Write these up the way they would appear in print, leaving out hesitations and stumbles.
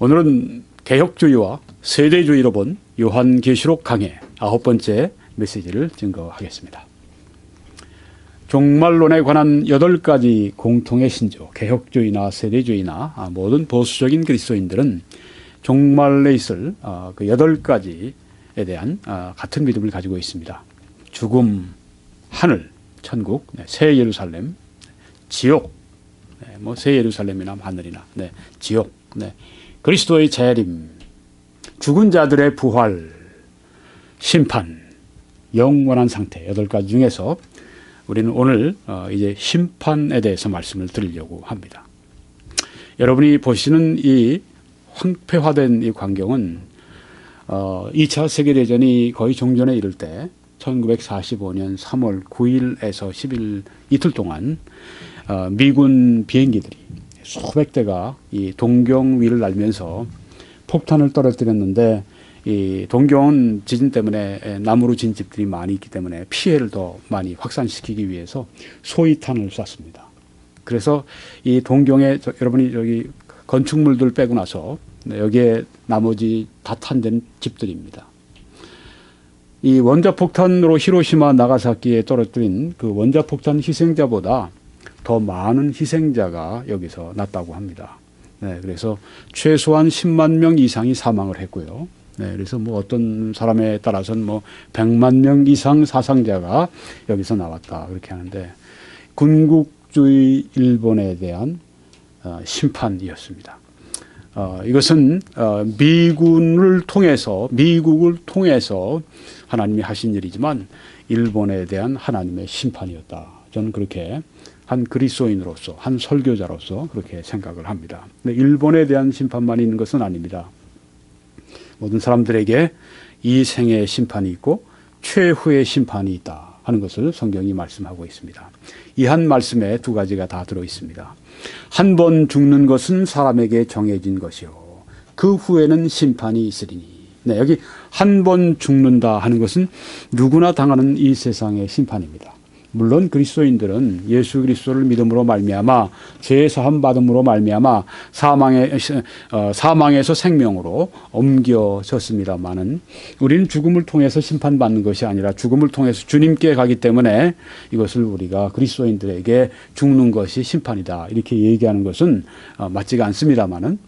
오늘은 개혁주의와 세대주의로 본 요한계시록 강해 9번째 메시지를 증거하겠습니다. 종말론에 관한 8가지 공통의 신조, 개혁주의나 세대주의나 모든 보수적인 그리스도인들은 종말에 있을 그 8가지에 대한 같은 믿음을 가지고 있습니다. 죽음, 하늘, 천국, 새 예루살렘, 지옥, 새 예루살렘이나 하늘이나 지옥, 그리스도의 재림, 죽은 자들의 부활, 심판, 영원한 상태 8가지 중에서 우리는 오늘 이제 심판에 대해서 말씀을 드리려고 합니다. 여러분이 보시는 이 황폐화된 이 광경은 2차 세계대전이 거의 종전에 이를 때 1945년 3월 9일에서 10일 이틀 동안 미군 비행기들이 수백 대가 이 동경 위를 날면서 폭탄을 떨어뜨렸는데 이 동경은 지진 때문에 나무로 진 집들이 많이 있기 때문에 피해를 더 많이 확산시키기 위해서 소위탄을 쐈습니다. 그래서 이 동경에 여러분이 여기 건축물들 빼고 나서 여기에 나머지 다 탄 집들입니다. 이 원자폭탄으로 히로시마 나가사키에 떨어뜨린 그 원자폭탄 희생자보다 더 많은 희생자가 여기서 났다고 합니다. 그래서 최소한 10만 명 이상이 사망을 했고요. 그래서 어떤 사람에 따라서는 100만 명 이상 사상자가 여기서 나왔다 그렇게 하는데 군국주의 일본에 대한 심판이었습니다. 이것은 미국을 통해서 하나님이 하신 일이지만 일본에 대한 하나님의 심판이었다. 저는 그렇게 한 그리스도인으로서 한 설교자로서 그렇게 생각을 합니다. 일본에 대한 심판만 있는 것은 아닙니다. 모든 사람들에게 이 생의 심판이 있고 최후의 심판이 있다 하는 것을 성경이 말씀하고 있습니다. 이 한 말씀에 2가지가 다 들어 있습니다. 한 번 죽는 것은 사람에게 정해진 것이요 그 후에는 심판이 있으리니. 여기 한 번 죽는다 하는 것은 누구나 당하는 이 세상의 심판입니다. 물론 그리스도인들은 예수 그리스도를 믿음으로 말미암아 죄 사함 받음으로 말미암아 사망에서 생명으로 옮겨졌습니다마는 우리는 죽음을 통해서 심판받는 것이 아니라 죽음을 통해서 주님께 가기 때문에 이것을 우리가 그리스도인들에게 죽는 것이 심판이다 이렇게 얘기하는 것은 맞지가 않습니다마는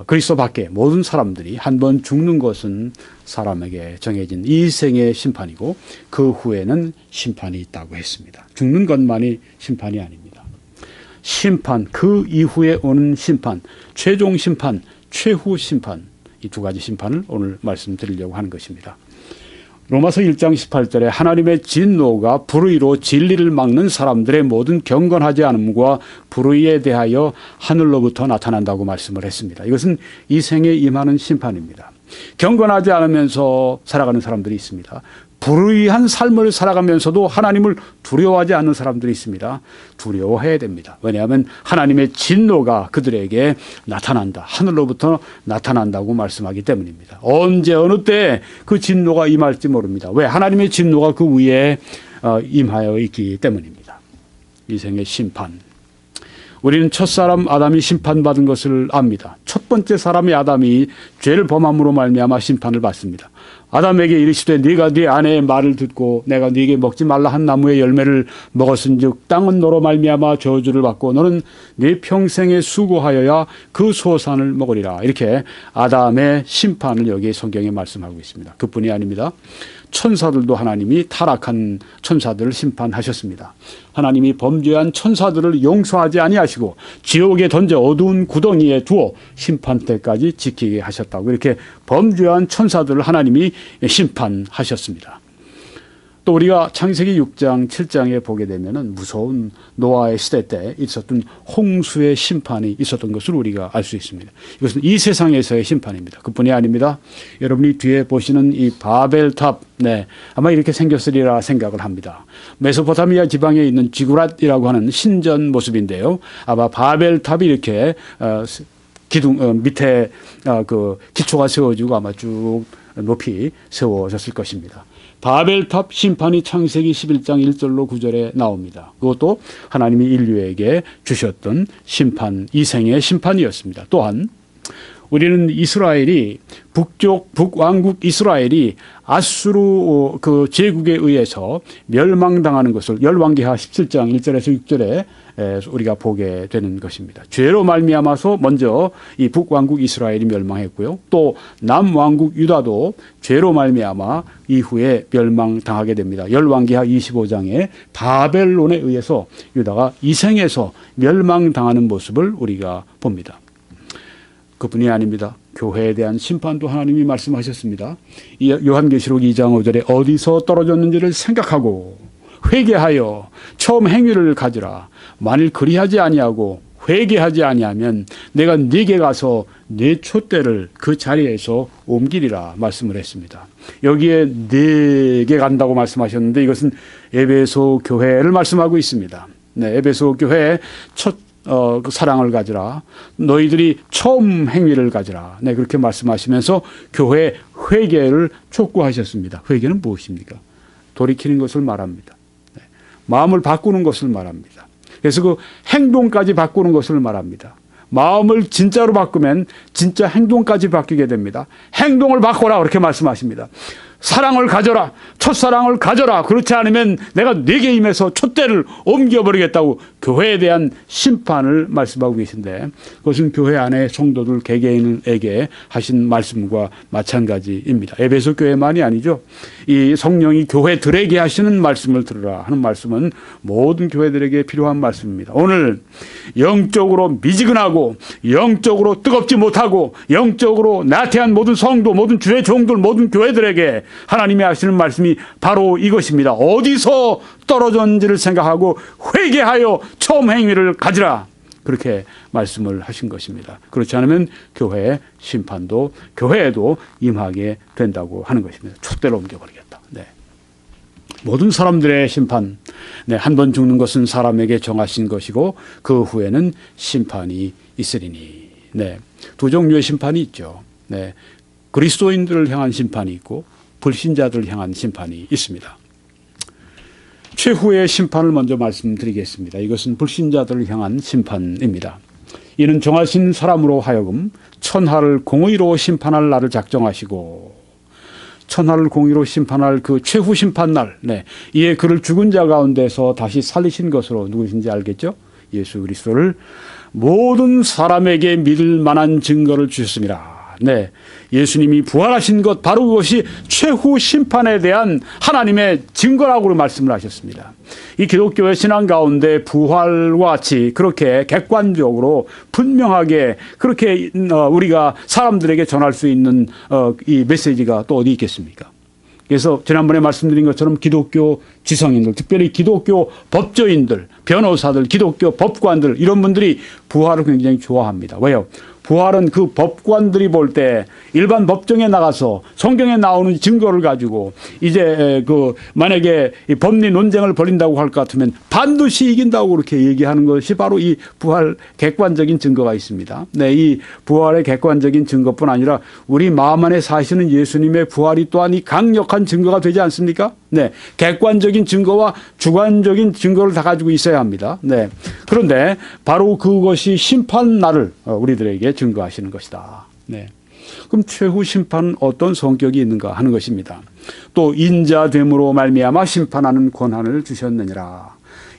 그리스도 밖에 모든 사람들이 한 번 죽는 것은 사람에게 정해진 이 생의 심판이고 그 후에는 심판이 있다고 했습니다. 죽는 것만이 심판이 아닙니다. 심판, 그 이후에 오는 심판, 최종 심판, 최후 심판, 이 2가지 심판을 오늘 말씀드리려고 하는 것입니다. 로마서 1장 18절에 하나님의 진노가 불의로 진리를 막는 사람들의 모든 경건하지 않음과 불의에 대하여 하늘로부터 나타난다고 말씀을 했습니다. 이것은 이 생에 임하는 심판입니다. 경건하지 않으면서 살아가는 사람들이 있습니다. 불의한 삶을 살아가면서도 하나님을 두려워하지 않는 사람들이 있습니다. 두려워해야 됩니다. 왜냐하면 하나님의 진노가 그들에게 나타난다. 하늘로부터 나타난다고 말씀하기 때문입니다. 언제 어느 때 그 진노가 임할지 모릅니다. 왜? 하나님의 진노가 그 위에 임하여 있기 때문입니다. 이 생의 심판. 우리는 첫사람 아담이 심판받은 것을 압니다. 첫 번째 사람의 아담이 죄를 범함으로 말미암아 심판을 받습니다. 아담에게 이르시되 네가 네 아내의 말을 듣고 내가 네게 먹지 말라 한 나무의 열매를 먹었은즉 땅은 너로 말미암아 저주를 받고 너는 네 평생에 수고하여야 그 소산을 먹으리라. 이렇게 아담의 심판을 여기 성경에 말씀하고 있습니다. 그뿐이 아닙니다. 천사들도 하나님이 타락한 천사들을 심판하셨습니다. 하나님이 범죄한 천사들을 용서하지 아니하시고 지옥에 던져 어두운 구덩이에 두어 심판 때까지 지키게 하셨다고 이렇게 범죄한 천사들을 하나님이 심판하셨습니다. 또 우리가 창세기 6장 7장에 보게 되면은 무서운 노아의 시대 때 있었던 홍수의 심판이 있었던 것을 우리가 알 수 있습니다. 이것은 이 세상에서의 심판입니다. 그뿐이 아닙니다. 여러분이 뒤에 보시는 이 바벨탑, 아마 이렇게 생겼으리라 생각을 합니다. 메소포타미아 지방에 있는 지구랏이라고 하는 신전 모습인데요. 아마 바벨탑이 이렇게 기둥 밑에 그 기초가 세워지고 아마 쭉 높이 세워졌을 것입니다. 바벨탑 심판이 창세기 11장 1절로 9절에 나옵니다. 그것도 하나님이 인류에게 주셨던 심판, 이생의 심판이었습니다. 또한 우리는 이스라엘이 북왕국 이스라엘이 아수르 그 제국에 의해서 멸망당하는 것을 열왕기하 17장 1절에서 6절에 우리가 보게 되는 것입니다. 죄로 말미암아서 먼저 이 북왕국 이스라엘이 멸망했고요. 또 남왕국 유다도 죄로 말미암아 이후에 멸망당하게 됩니다. 열왕기하 25장에 바벨론에 의해서 유다가 이생에서 멸망당하는 모습을 우리가 봅니다. 그뿐이 아닙니다. 교회에 대한 심판도 하나님이 말씀하셨습니다. 요한계시록 2장 5절에 어디서 떨어졌는지를 생각하고 회개하여 처음 행위를 가지라. 만일 그리하지 아니하고 회개하지 아니하면 내가 네게 가서 네 촛대를 그 자리에서 옮기리라 말씀을 했습니다. 여기에 네게 간다고 말씀하셨는데 이것은 에베소 교회를 말씀하고 있습니다. 네, 에베소 교회 그 사랑을 가지라. 너희들이 처음 행위를 가지라. 네, 그렇게 말씀하시면서 교회 회개를 촉구하셨습니다. 회개는 무엇입니까? 돌이키는 것을 말합니다. 네, 마음을 바꾸는 것을 말합니다. 그래서 그 행동까지 바꾸는 것을 말합니다. 마음을 진짜로 바꾸면 진짜 행동까지 바뀌게 됩니다. 행동을 바꿔라 그렇게 말씀하십니다. 사랑을 가져라. 첫사랑을 가져라. 그렇지 않으면 내가 네게 임해서 촛대를 옮겨버리겠다고 교회에 대한 심판을 말씀하고 계신데 그것은 교회 안에 성도들 개개인에게 하신 말씀과 마찬가지입니다. 에베소 교회만이 아니죠. 이 성령이 교회들에게 하시는 말씀을 들으라 하는 말씀은 모든 교회들에게 필요한 말씀입니다. 오늘 영적으로 미지근하고 영적으로 뜨겁지 못하고 영적으로 나태한 모든 성도, 모든 주의 종들, 모든 교회들에게 하나님이 하시는 말씀이 바로 이것입니다. 어디서 떨어졌는지를 생각하고 회개하여 처음 행위를 가지라. 그렇게 말씀을 하신 것입니다. 그렇지 않으면 교회의 심판도 교회에도 임하게 된다고 하는 것입니다. 촛대로 옮겨버리겠다. 네. 모든 사람들의 심판, 네, 한 번 죽는 것은 사람에게 정하신 것이고 그 후에는 심판이 있으리니. 네. 두 종류의 심판이 있죠. 네. 그리스도인들을 향한 심판이 있고 불신자들을 향한 심판이 있습니다. 최후의 심판을 먼저 말씀드리겠습니다. 이것은 불신자들을 향한 심판입니다. 이는 정하신 사람으로 하여금 천하를 공의로 심판할 날을 작정하시고 천하를 공의로 심판할 그 최후 심판날, 네, 이에 그를 죽은 자 가운데서 다시 살리신 것으로 누구신지 알겠죠? 예수 그리스도를 모든 사람에게 믿을 만한 증거를 주셨습니다. 네, 예수님이 부활하신 것 바로 그것이 최후 심판에 대한 하나님의 증거라고 말씀을 하셨습니다. 이 기독교의 신앙 가운데 부활과 같이 그렇게 객관적으로 분명하게 그렇게 우리가 사람들에게 전할 수 있는 이 메시지가 또 어디 있겠습니까? 그래서 지난번에 말씀드린 것처럼 기독교 지성인들, 특별히 기독교 법조인들, 변호사들, 기독교 법관들 이런 분들이 부활을 굉장히 좋아합니다. 왜요? 부활은 그 법관들이 볼 때 일반 법정에 나가서 성경에 나오는 증거를 가지고 이제 그 만약에 이 법리 논쟁을 벌인다고 할 것 같으면 반드시 이긴다고 그렇게 얘기하는 것이 바로 이 부활 객관적인 증거가 있습니다. 네, 이 부활의 객관적인 증거뿐 아니라 우리 마음 안에 사시는 예수님의 부활이 또한 이 강력한 증거가 되지 않습니까? 네, 객관적인 증거와 주관적인 증거를 다 가지고 있어야 합니다. 네, 그런데 바로 그것이 심판 날을 우리들에게 증거하시는 것이다. 네. 그럼 최후 심판은 어떤 성격이 있는가 하는 것입니다. 또 인자됨으로 말미암아 심판하는 권한을 주셨느니라.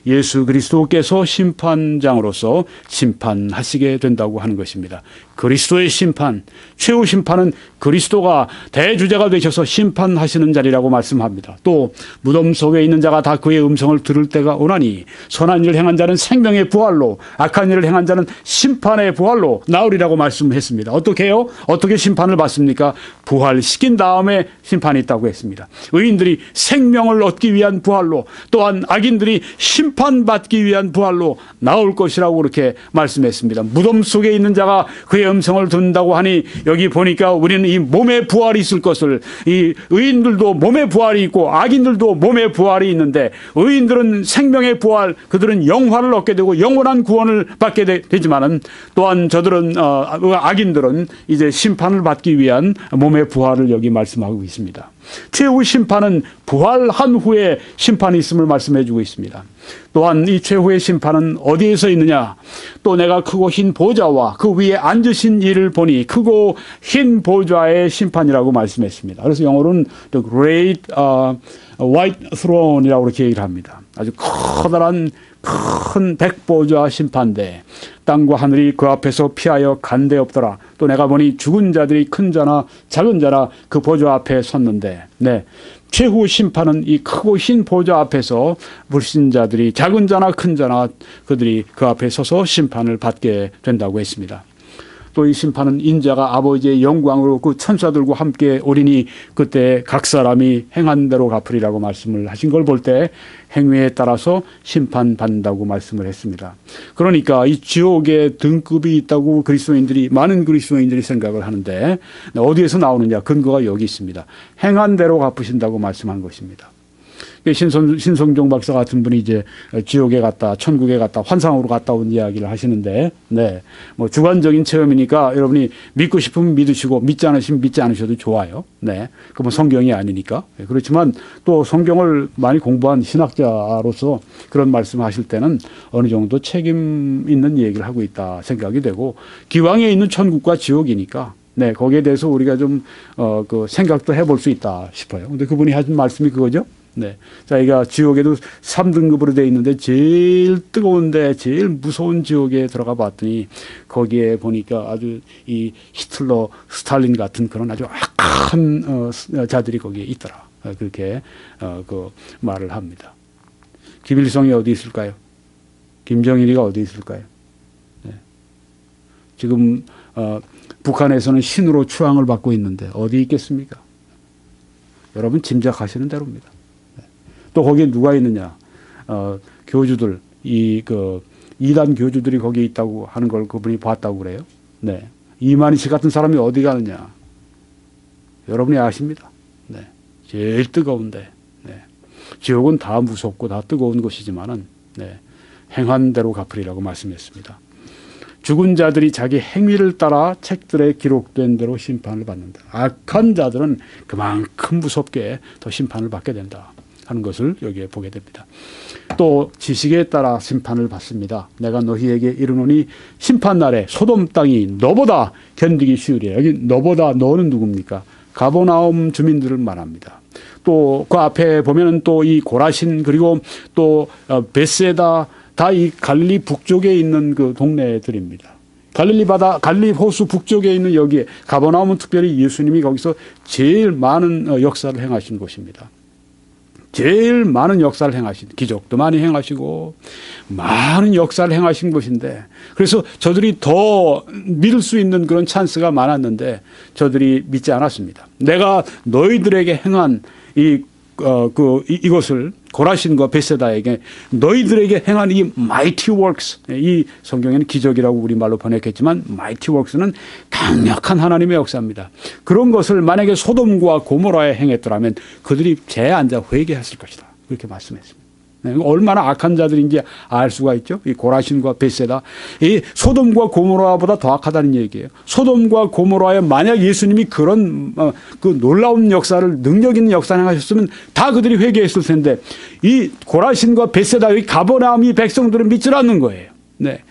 예수 그리스도께서 심판장으로서 심판하시게 된다고 하는 것입니다. 그리스도의 심판, 최후 심판은 그리스도가 대주자가 되셔서 심판하시는 자리라고 말씀합니다. 또 무덤 속에 있는 자가 다 그의 음성을 들을 때가 오나니 선한 일을 행한 자는 생명의 부활로 악한 일을 행한 자는 심판의 부활로 나으리라고 말씀했습니다. 어떻게 해요? 어떻게 심판을 받습니까? 부활시킨 다음에 심판이 있다고 했습니다. 의인들이 생명을 얻기 위한 부활로 또한 악인들이 심판받기 위한 부활로 나올 것이라고 그렇게 말씀했습니다. 무덤 속에 있는 자가 그의 음성을 듣는다고 하니 여기 보니까 우리는 이 몸의 부활이 있을 것을 이 의인들도 몸의 부활이 있고 악인들도 몸의 부활이 있는데 의인들은 생명의 부활 그들은 영화를 얻게 되고 영원한 구원을 받게 되지만은 또한 저들은 악인들은 이제 심판을 받기 위한 몸의 부활을 여기 말씀하고 있습니다. 최후 심판은 부활한 후에 심판이 있음을 말씀해 주고 있습니다. 또한 이 최후의 심판은 어디에서 있느냐? 또 내가 크고 흰 보좌와 그 위에 앉으신 이를 보니 크고 흰 보좌의 심판이라고 말씀했습니다. 그래서 영어로는 The Great White Throne이라고 그렇게 얘기를 합니다. 아주 커다란 큰 백보좌 심판대, 땅과 하늘이 그 앞에서 피하여 간데 없더라. 또 내가 보니 죽은 자들이 큰 자나 작은 자나 그 보좌 앞에 섰는데, 네, 최후 심판은 이 크고 흰 보좌 앞에서 불신자들이 작은 자나 큰 자나 그들이 그 앞에 서서 심판을 받게 된다고 했습니다. 또 이 심판은 인자가 아버지의 영광으로 그 천사들과 함께 오리니 그때 각 사람이 행한 대로 갚으리라고 말씀을 하신 걸 볼 때 행위에 따라서 심판받는다고 말씀을 했습니다. 그러니까 이 지옥에 등급이 있다고 많은 그리스도인들이 생각을 하는데 어디에서 나오느냐? 근거가 여기 있습니다. 행한 대로 갚으신다고 말씀한 것입니다. 신성종 박사 같은 분이 이제 지옥에 갔다, 천국에 갔다, 환상으로 갔다 온 이야기를 하시는데, 네, 뭐 주관적인 체험이니까 여러분이 믿고 싶으면 믿으시고 믿지 않으시면 믿지 않으셔도 좋아요. 네, 그건 성경이 아니니까. 그렇지만 또 성경을 많이 공부한 신학자로서 그런 말씀하실 때는 어느 정도 책임 있는 얘기를 하고 있다 생각이 되고, 기왕에 있는 천국과 지옥이니까. 네, 거기에 대해서 우리가 좀 그 생각도 해볼 수 있다 싶어요. 근데 그분이 하신 말씀이 그거죠. 네. 자기가 지옥에도 3등급으로 되어 있는데 제일 뜨거운데 제일 무서운 지옥에 들어가 봤더니 거기에 보니까 아주 이 히틀러, 스탈린 같은 그런 아주 악한 자들이 거기에 있더라. 그렇게 그 말을 합니다. 김일성이 어디 있을까요? 김정일이가 어디 있을까요? 네. 지금 북한에서는 신으로 추앙을 받고 있는데 어디 있겠습니까? 여러분 짐작하시는 대로입니다. 또 거기에 누가 있느냐? 교주들, 이단 교주들이 거기에 있다고 하는 걸 그분이 봤다고 그래요. 네. 이만희 씨 같은 사람이 어디 가느냐? 여러분이 아십니다. 네. 제일 뜨거운데, 네. 지옥은 다 무섭고 다 뜨거운 곳이지만은, 네. 행한 대로 갚으리라고 말씀했습니다. 죽은 자들이 자기 행위를 따라 책들에 기록된 대로 심판을 받는다. 악한 자들은 그만큼 무섭게 더 심판을 받게 된다 하는 것을 여기에 보게 됩니다. 또 지식에 따라 심판을 받습니다. 내가 너희에게 이르노니 심판날에 소돔 땅이 너보다 견디기 쉬우리라. 여기 너보다, 너는 누굽니까? 가버나움 주민들을 말합니다. 또 그 앞에 보면은 또 이 고라신 그리고 또 베세다 다 이 갈릴리 북쪽에 있는 그 동네들입니다. 갈릴리 바다, 갈릴리 호수 북쪽에 있는 여기에 가버나움은 특별히 예수님이 거기서 제일 많은 역사를 행하신 곳입니다. 제일 많은 역사를 행하신, 기적도 많이 행하시고 많은 역사를 행하신 곳인데, 그래서 저들이 더 믿을 수 있는 그런 찬스가 많았는데 저들이 믿지 않았습니다. 내가 너희들에게 행한 이것을 고라신과 베세다에게 너희들에게 행한 이 mighty works, 이 성경에는 기적이라고 우리말로 번역했지만 mighty works는 강력한 하나님의 역사입니다. 그런 것을 만약에 소돔과 고모라에 행했더라면 그들이 죄에 앉아 회개했을 것이다. 그렇게 말씀했습니다. 얼마나 악한 자들인지 알 수가 있죠. 이 고라신과 베세다, 이 소돔과 고모라보다 더 악하다는 얘기예요. 소돔과 고모라에 만약 예수님이 그런 그 놀라운 역사를, 능력 있는 역사를 행하셨으면 다 그들이 회개했을 텐데, 이 고라신과 베세다의 가버나움이 백성들은 믿질 않는 거예요. 네.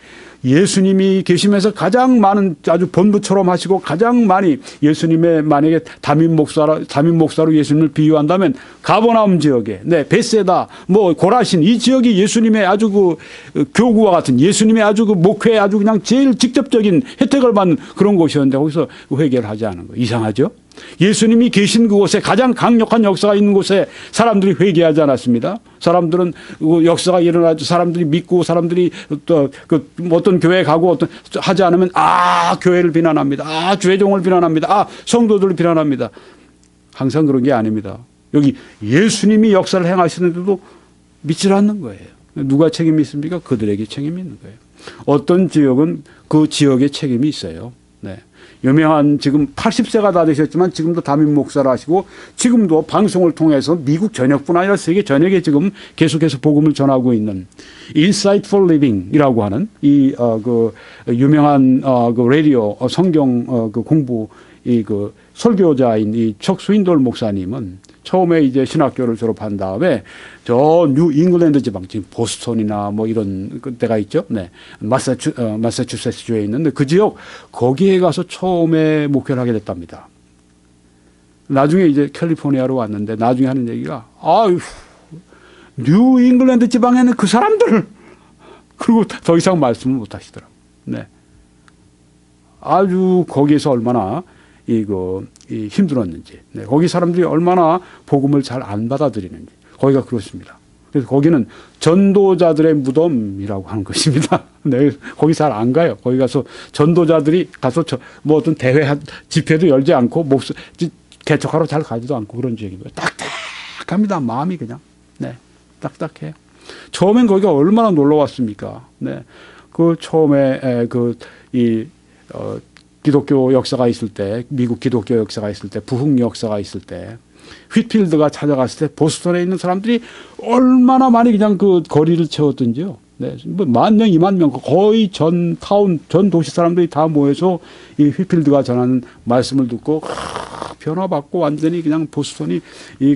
예수님이 계시면서 가장 많은, 아주 본부처럼 하시고 가장 많이, 예수님의 만약에 담임 목사로 예수님을 비유한다면 가버나움 지역에, 네, 베세다, 뭐 고라신, 이 지역이 예수님의 아주 그 교구와 같은, 예수님의 아주 그 목회에 아주 그냥 제일 직접적인 혜택을 받는 그런 곳이었는데 거기서 회개를 하지 않은 거예요. 이상하죠? 예수님이 계신 그곳에, 가장 강력한 역사가 있는 곳에 사람들이 회개하지 않았습니다. 사람들은 역사가 일어나죠. 사람들이 믿고, 사람들이 또 어떤 교회에 가고 하지 않으면 교회를 비난합니다. 주회종을 비난합니다. 성도들을 비난합니다. 항상 그런 게 아닙니다. 여기 예수님이 역사를 행하시는데도 믿지 않는 거예요. 누가 책임이 있습니까? 그들에게 책임이 있는 거예요. 어떤 지역은 그 지역에 책임이 있어요. 네. 유명한, 지금 80세가 다 되셨지만 지금도 담임 목사를 하시고 지금도 방송을 통해서 미국 전역뿐 아니라 세계 전역에 지금 계속해서 복음을 전하고 있는 Insightful Living이라고 하는 이 유명한 그 라디오 성경 그 공부 그 설교자인 이 척 스윈돌 목사님은 처음에 이제 신학교를 졸업한 다음에 저 뉴 잉글랜드 지방, 지금 보스턴이나 뭐 이런 데가 있죠. 네. 마사추세츠주에 있는데 그 지역 거기에 가서 처음에 목회를 하게 됐답니다. 나중에 이제 캘리포니아로 왔는데 나중에 하는 얘기가 아유, 뉴 잉글랜드 지방에는 그 사람들 그리고 더 이상 말씀을 못 하시더라고요. 네. 아주 거기에서 얼마나 힘들었는지, 네. 거기 사람들이 얼마나 복음을 잘 안 받아들이는지, 거기가 그렇습니다. 그래서 거기는 전도자들의 무덤이라고 하는 것입니다. 네. 거기 잘 안 가요. 거기 가서 전도자들이 가서 뭐 어떤 대회, 집회도 열지 않고, 개척하러 잘 가지도 않고 그런 지역입니다. 딱딱합니다. 마음이 그냥. 네. 딱딱해요. 처음엔 거기가 얼마나 놀러 왔습니까? 네. 그 처음에 기독교 역사가 있을 때, 미국 기독교 역사가 있을 때, 부흥 역사가 있을 때, 휘필드가 찾아갔을 때 보스턴에 있는 사람들이 얼마나 많이 그냥 그 거리를 채웠던지요. 네. 뭐 10,000명, 20,000명, 거의 전 도시 사람들이 다 모여서 이 휘필드가 전하는 말씀을 듣고 변화받고 완전히 그냥 보스턴이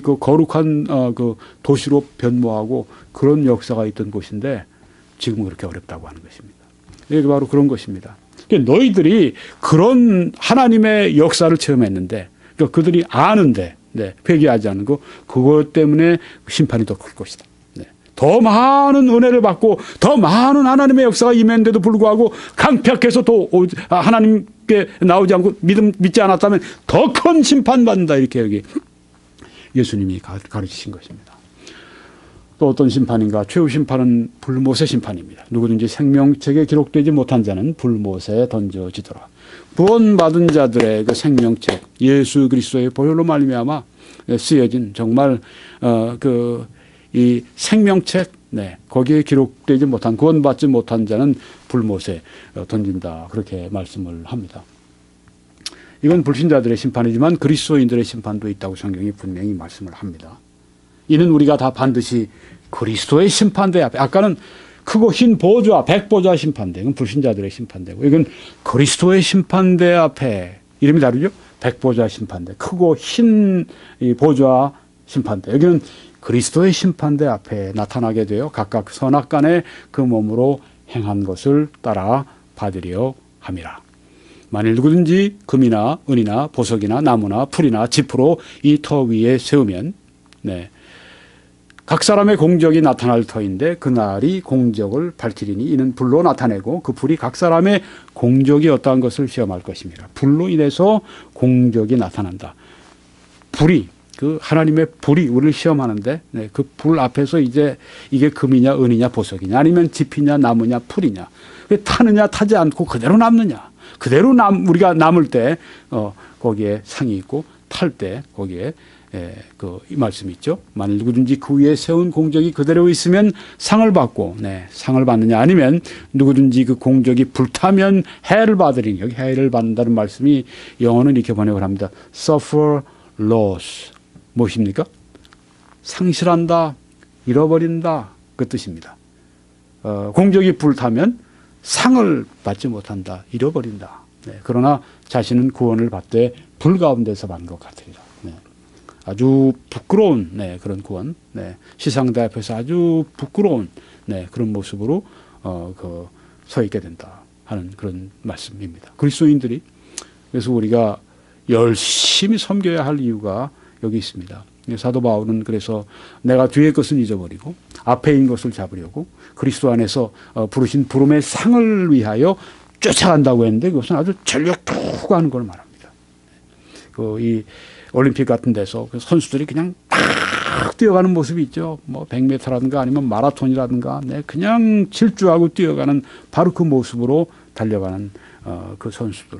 그 거룩한 그 도시로 변모하고 그런 역사가 있던 곳인데 지금은 그렇게 어렵다고 하는 것입니다. 이게 바로 그런 것입니다. 너희들이 그런 하나님의 역사를 체험했는데 그러니까 그들이 아는데 네, 회개하지 않는 거 그것 때문에 심판이 더 클 것이다. 네. 더 많은 은혜를 받고 더 많은 하나님의 역사가 임했는데도 불구하고 강팍해서 또 하나님께 나오지 않고 믿지 않았다면 더 큰 심판받는다 이렇게 여기 예수님이 가르치신 것입니다. 또 어떤 심판인가? 최후 심판은 불못의 심판입니다. 누구든지 생명책에 기록되지 못한 자는 불못에 던져지더라. 구원받은 자들의 그 생명책, 예수 그리스도의 보혈로 말미암아 쓰여진 정말 이 생명책, 네, 거기에 기록되지 못한 구원받지 못한 자는 불못에 던진다. 그렇게 말씀을 합니다. 이건 불신자들의 심판이지만 그리스도인들의 심판도 있다고 성경이 분명히 말씀을 합니다. 이는 우리가 다 반드시 그리스도의 심판대 앞에, 아까는 크고 흰 보좌, 백보좌 심판대, 이건 불신자들의 심판대고, 이건 그리스도의 심판대 앞에, 이름이 다르죠? 백보좌 심판대, 크고 흰 보좌 심판대, 여기는 그리스도의 심판대 앞에 나타나게 되어 각각 선악간에 그 몸으로 행한 것을 따라 받으려 함이라. 만일 누구든지 금이나 은이나 보석이나 나무나 풀이나 짚으로 이 터 위에 세우면, 네, 각 사람의 공적이 나타날 터인데 그날이 공적을 밝히리니 이는 불로 나타내고 그 불이 각 사람의 공적이 어떠한 것을 시험할 것입니다. 불로 인해서 공적이 나타난다. 불이, 그 하나님의 불이 우리를 시험하는데, 네, 그 불 앞에서 이제 이게 금이냐 은이냐 보석이냐 아니면 짚이냐 나무냐 풀이냐, 타느냐 타지 않고 그대로 남느냐, 그대로 우리가 남을 때 거기에 상이 있고 탈 때 거기에 이 말씀이 있죠. 만일 누구든지 그 위에 세운 공적이 그대로 있으면 상을 받고, 네, 상을 받느냐 아니면 누구든지 그 공적이 불타면 해를 받으리니, 여기 해를 받는다는 말씀이 영어는 이렇게 번역을 합니다. suffer loss. 무엇입니까? 상실한다, 잃어버린다, 그 뜻입니다. 공적이 불타면 상을 받지 못한다, 잃어버린다. 네, 그러나 자신은 구원을 받되 불 가운데서 받는 것 같으리라. 네. 아주 부끄러운, 네, 그런 구원, 네, 시상대 앞에서 아주 부끄러운, 네, 그런 모습으로 서 있게 된다 하는 그런 말씀입니다. 그리스도인들이, 그래서 우리가 열심히 섬겨야 할 이유가 여기 있습니다. 사도 바울은 그래서 내가 뒤의 것은 잊어버리고 앞에 있는 것을 잡으려고 그리스도 안에서 부르신 부름의 상을 위하여 쫓아간다고 했는데 그것은 아주 전력투구 하는 걸 말합니다. 이 올림픽 같은 데서 선수들이 그냥 딱 뛰어가는 모습이 있죠. 뭐 100m라든가 아니면 마라톤이라든가, 네, 그냥 질주하고 뛰어가는 바로 그 모습으로 달려가는 그 선수들,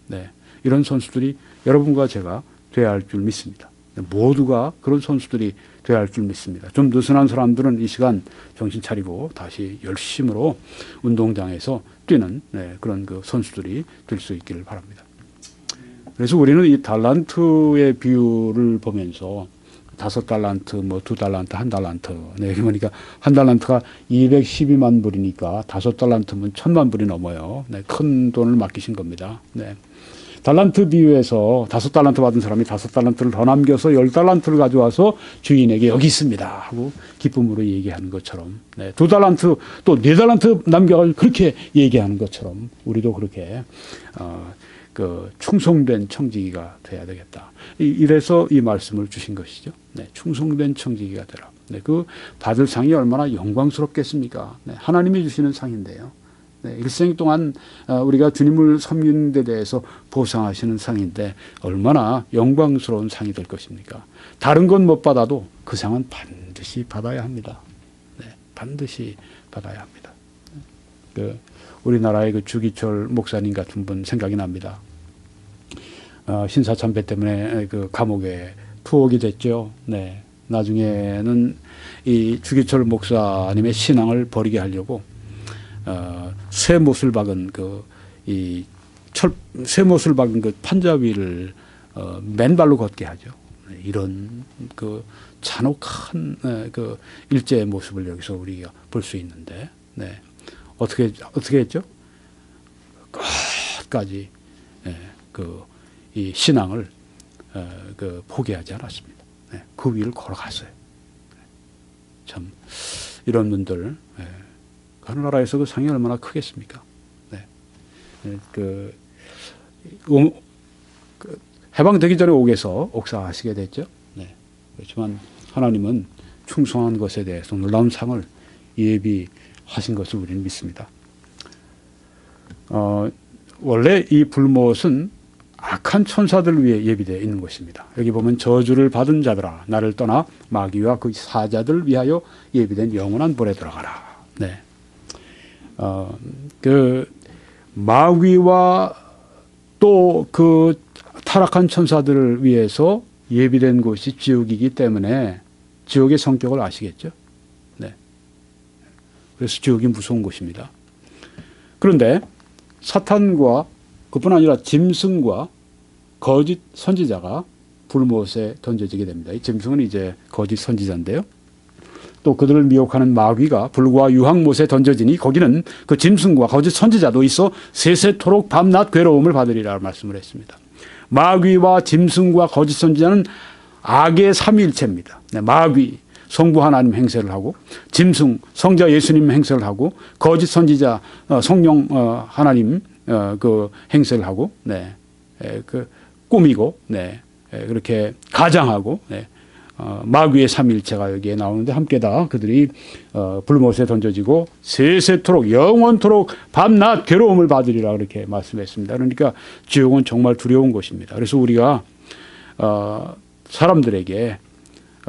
네, 이런 선수들이 여러분과 제가 돼야 할 줄 믿습니다. 모두가 그런 선수들이 돼야 할 줄 믿습니다. 좀 느슨한 사람들은 이 시간 정신 차리고 다시 열심으로 운동장에서 뛰는, 네, 그런 그 선수들이 될 수 있기를 바랍니다. 그래서 우리는 이 달란트의 비율을 보면서 5달란트, 뭐 2달란트, 1달란트, 네, 그러니까 1달란트가 212만 불이니까 5달란트면 1000만 불이 넘어요. 네, 큰 돈을 맡기신 겁니다. 네. 달란트 비유에서 5달란트 받은 사람이 5달란트를 더 남겨서 10달란트를 가져와서 주인에게 여기 있습니다 하고 기쁨으로 얘기하는 것처럼, 네, 2달란트 또 4달란트 남겨가지고 그렇게 얘기하는 것처럼 우리도 그렇게 그 충성된 청지기가 돼야 되겠다. 이래서 이 말씀을 주신 것이죠. 네, 충성된 청지기가 되라. 네, 그 받을 상이 얼마나 영광스럽겠습니까? 네, 하나님이 주시는 상인데요. 네, 일생 동안 우리가 주님을 섬기는 데 대해서 보상하시는 상인데 얼마나 영광스러운 상이 될 것입니까? 다른 건 못 받아도 그 상은 반드시 받아야 합니다. 네, 반드시 받아야 합니다. 그 우리나라의 그 주기철 목사님 같은 분 생각이 납니다. 신사참배 때문에 그 감옥에 투옥이 됐죠. 네, 나중에는 이 주기철 목사님의 신앙을 버리게 하려고 쇠못을 박은 쇠못을 박은 그 판자위를 맨발로 걷게 하죠. 이런 그 잔혹한 그 일제의 모습을 여기서 우리가 볼 수 있는데, 네, 어떻게 했죠? 끝까지 이 신앙을 그 포기하지 않았습니다. 네, 그 위를 걸어갔어요. 참 이런 분들. 하늘나라에서 그 상이 얼마나 크겠습니까? 네. 해방되기 전에 옥에서 옥사하시게 됐죠. 네. 그렇지만 하나님은 충성한 것에 대해서 놀라운 상을 예비하신 것을 우리는 믿습니다. 원래 이 불못은 악한 천사들을 위해 예비되어 있는 것입니다. 여기 보면 저주를 받은 자들아 나를 떠나 마귀와 그 사자들을 위하여 예비된 영원한 불에 들어가라. 네. 그 마귀와 또 그 타락한 천사들을 위해서 예비된 곳이 지옥이기 때문에 지옥의 성격을 아시겠죠? 네. 그래서 지옥이 무서운 곳입니다. 그런데 사탄과 그뿐 아니라 짐승과 거짓 선지자가 불못에 던져지게 됩니다. 이 짐승은 이제 거짓 선지자인데요. 또 그들을 미혹하는 마귀가 불과 유황못에 던져지니 거기는 그 짐승과 거짓 선지자도 있어 세세토록 밤낮 괴로움을 받으리라 말씀을 했습니다. 마귀와 짐승과 거짓 선지자는 악의 삼위일체입니다. 네, 마귀 성부 하나님 행세를 하고, 짐승 성자 예수님 행세를 하고, 거짓 선지자 성령 하나님 그 행세를 하고, 네, 그 꾸미고, 네, 그렇게 가장하고, 네. 마귀의 삼일체가 여기에 나오는데 함께 다 그들이 불못에 던져지고 세세토록 영원토록 밤낮 괴로움을 받으리라 그렇게 말씀했습니다. 그러니까 지옥은 정말 두려운 곳입니다. 그래서 우리가 사람들에게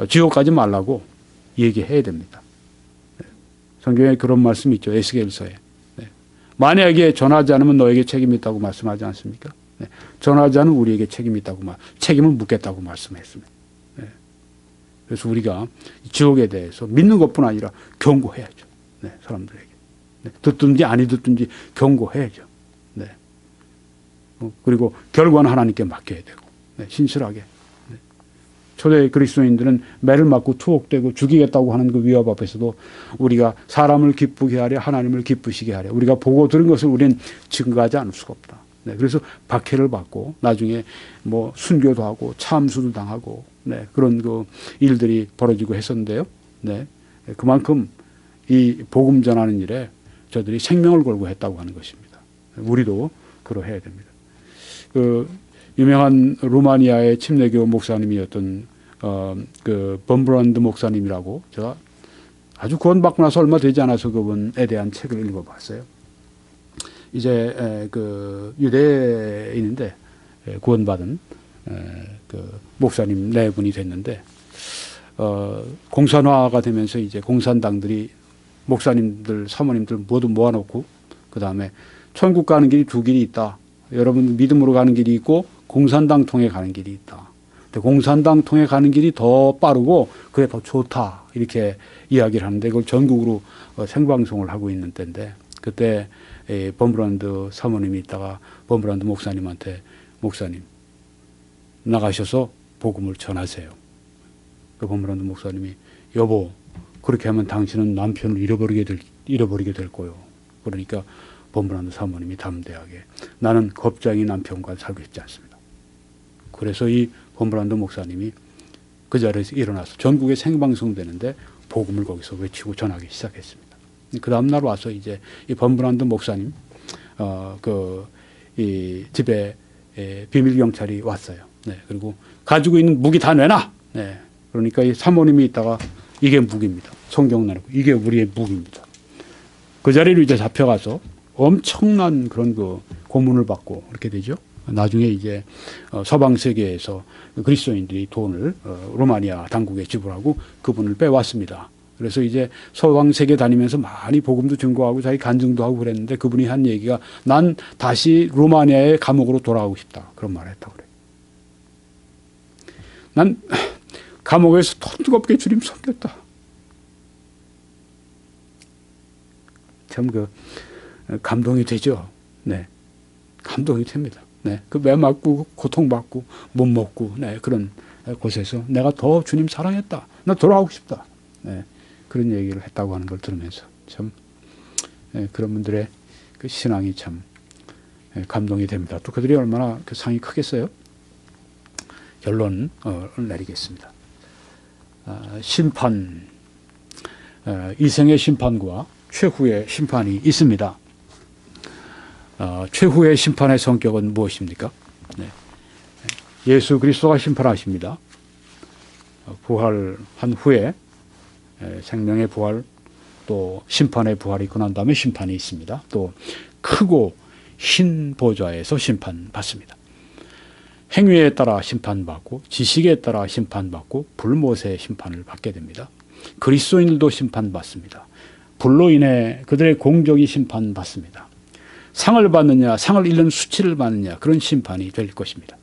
지옥 가지 말라고 얘기해야 됩니다. 성경에 그런 말씀이 있죠. 에스겔서에. 만약에 전하지 않으면 너에게 책임이 있다고 말씀하지 않습니까? 전하지 않으면 우리에게 책임이 있다고 책임을 묻겠다고 말씀했습니다. 그래서 우리가 지옥에 대해서 믿는 것뿐 아니라 경고해야죠. 네, 사람들에게. 네, 듣든지 아니 듣든지 경고해야죠. 네. 그리고 결과는 하나님께 맡겨야 되고, 네, 신실하게. 네. 초대 그리스도인들은 매를 맞고 투옥되고 죽이겠다고 하는 그 위협 앞에서도 우리가 사람을 기쁘게 하려 하나님을 기쁘시게 하려 우리가 보고 들은 것을 우리는 증거하지 않을 수가 없다. 네, 그래서 박해를 받고 나중에 뭐 순교도 하고 참수도 당하고, 네, 그런 그 일들이 벌어지고 했었는데요. 네, 그만큼 이 복음 전하는 일에 저들이 생명을 걸고 했다고 하는 것입니다. 우리도 그러해야 됩니다. 그 유명한 루마니아의 침례교 목사님이었던 그 범브란드 목사님이라고, 제가 아주 구원받고 나서 얼마 되지 않아서 그분에 대한 책을 읽어봤어요. 이제 그 유대인인데 구원받은 그 목사님 네 분이 됐는데, 공산화가 되면서 이제 공산당들이 목사님들 사모님들 모두 모아놓고 그 다음에 천국 가는 길이 두 길이 있다. 여러분 믿음으로 가는 길이 있고 공산당 통해 가는 길이 있다. 근데 공산당 통해 가는 길이 더 빠르고 그게 더 좋다. 이렇게 이야기를 하는데 그걸 전국으로 생방송을 하고 있는 때인데, 그때 범브란드 사모님이 있다가 범브란드 목사님한테 목사님 나가셔서 복음을 전하세요. 그 범브란드 목사님이 여보 그렇게 하면 당신은 남편을 잃어버리게 될 거요. 그러니까 범브란드 사모님이 담대하게 나는 겁쟁이 남편과 살고 싶지 않습니다. 그래서 이 범브란드 목사님이 그 자리에서 일어나서 전국에 생방송되는데 복음을 거기서 외치고 전하기 시작했습니다. 그 다음날 와서 이제 이 범브란드 목사님 이 집에 비밀 경찰이 왔어요. 네, 그리고 가지고 있는 무기 다 내놔. 네, 그러니까 이 사모님이 있다가 이게 무기입니다. 성경 내놓고 이게 우리의 무기입니다. 그 자리로 이제 잡혀가서 엄청난 그런 그 고문을 받고 그렇게 되죠. 나중에 이제 서방 세계에서 그리스도인들이 돈을 로마니아 당국에 지불하고 그분을 빼왔습니다. 그래서 이제 서방 세계 다니면서 많이 복음도 증거하고 자기 간증도 하고 그랬는데 그분이 한 얘기가 난 다시 로마니아의 감옥으로 돌아가고 싶다. 그런 말을 했다고 그래요. 난 감옥에서 더 뜨겁게 주님 섬겼다. 참 감동이 되죠. 네. 감동이 됩니다. 네. 매 맞고 고통받고 못 먹고 네. 그런 곳에서 내가 더 주님 사랑했다. 나 돌아가고 싶다. 네. 그런 얘기를 했다고 하는 걸 들으면서 참 그런 분들의 그 신앙이 참 감동이 됩니다. 또 그들이 얼마나 그 상이 크겠어요? 결론을 내리겠습니다. 심판, 이생의 심판과 최후의 심판이 있습니다. 최후의 심판의 성격은 무엇입니까? 네. 예수 그리스도가 심판하십니다. 부활한 후에 생명의 부활 또 심판의 부활이 있고 난 다음에 심판이 있습니다. 또 크고 흰 보좌에서 심판받습니다. 행위에 따라 심판받고 지식에 따라 심판받고 불못의 심판을 받게 됩니다. 그리스도인들도 심판받습니다. 불로 인해 그들의 공적이 심판받습니다. 상을 받느냐 상을 잃는 수치를 받느냐 그런 심판이 될 것입니다.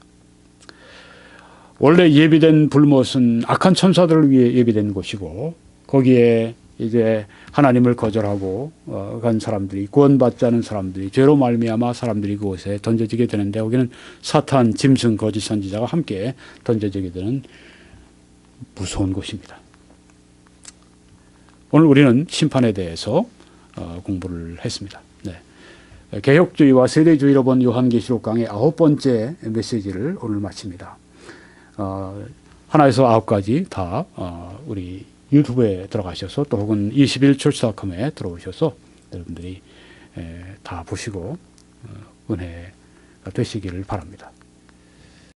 원래 예비된 불못은 악한 천사들을 위해 예비된 곳이고 거기에 이제 하나님을 거절하고 간 사람들이 구원받지 않은 사람들이 죄로 말미암아 사람들이 그곳에 던져지게 되는데 거기는 사탄, 짐승, 거짓 선지자가 함께 던져지게 되는 무서운 곳입니다. 오늘 우리는 심판에 대해서 공부를 했습니다. 네. 개혁주의와 세대주의로 본 요한계시록 강의 9번째 메시지를 오늘 마칩니다. 하나에서 9까지 다 우리 유튜브에 들어가셔서 또 혹은 21church.com에 들어오셔서 여러분들이 다 보시고 은혜가 되시기를 바랍니다.